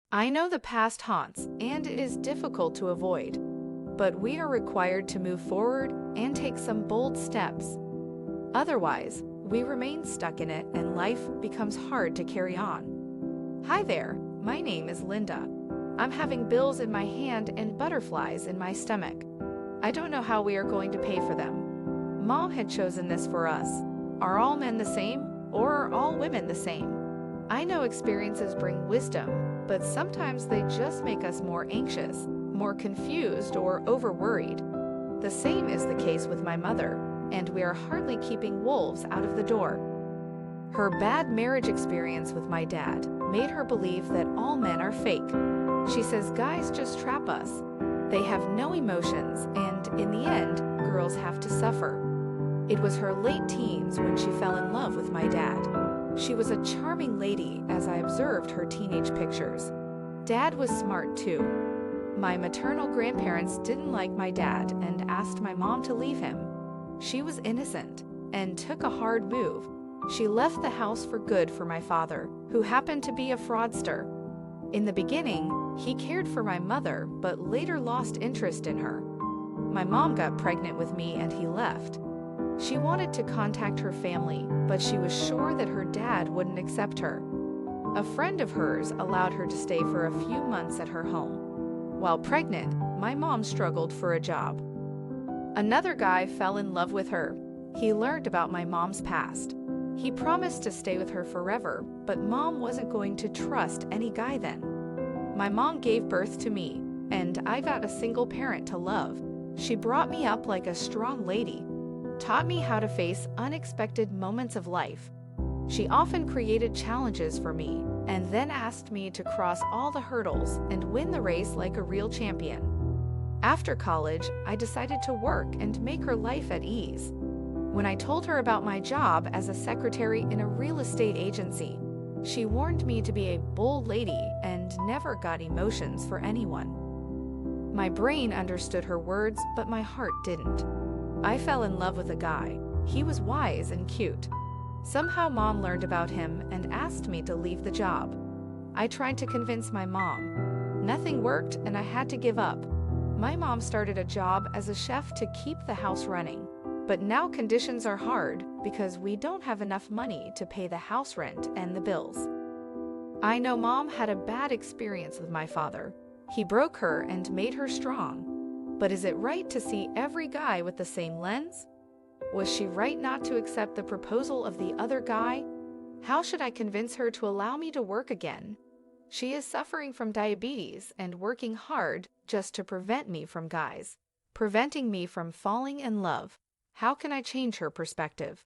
I know the past haunts, and it is difficult to avoid, but we are required to move forward and take some bold steps. Otherwise, we remain stuck in it and life becomes hard to carry on. Hi there, my name is Linda. I'm having bills in my hand and butterflies in my stomach. I don't know how we are going to pay for them. Mom had chosen this for us. Are all men the same, or are all women the same? I know experiences bring wisdom, but sometimes they just make us more anxious, more confused, or overworried. The same is the case with my mother, and we are hardly keeping wolves out of the door. Her bad marriage experience with my dad made her believe that all men are fake. She says guys just trap us. They have no emotions, and in the end, girls have to suffer. It was her late teens when she fell in love with my dad. She was a charming lady as I observed her teenage pictures. Dad was smart too. My maternal grandparents didn't like my dad and asked my mom to leave him. She was innocent and took a hard move. She left the house for good for my father, who happened to be a fraudster. In the beginning, he cared for my mother but later lost interest in her. My mom got pregnant with me and he left. She wanted to contact her family, but she was sure that her dad wouldn't accept her. A friend of hers allowed her to stay for a few months at her home. While pregnant, my mom struggled for a job. Another guy fell in love with her. He learned about my mom's past. He promised to stay with her forever, but mom wasn't going to trust any guy then. My mom gave birth to me, and I got a single parent to love. She brought me up like a strong lady, taught me how to face unexpected moments of life. She often created challenges for me, and then asked me to cross all the hurdles and win the race like a real champion. After college, I decided to work and make her life at ease. When I told her about my job as a secretary in a real estate agency, she warned me to be a bold lady and never got emotions for anyone. My brain understood her words, but my heart didn't. I fell in love with a guy. He was wise and cute. Somehow mom learned about him and asked me to leave the job. I tried to convince my mom. Nothing worked and I had to give up. My mom started a job as a chef to keep the house running. But now conditions are hard because we don't have enough money to pay the house rent and the bills. I know mom had a bad experience with my father. He broke her and made her strong. But is it right to see every guy with the same lens? Was she right not to accept the proposal of the other guy? How should I convince her to allow me to work again? She is suffering from diabetes and working hard just to prevent me from guys, preventing me from falling in love. How can I change her perspective?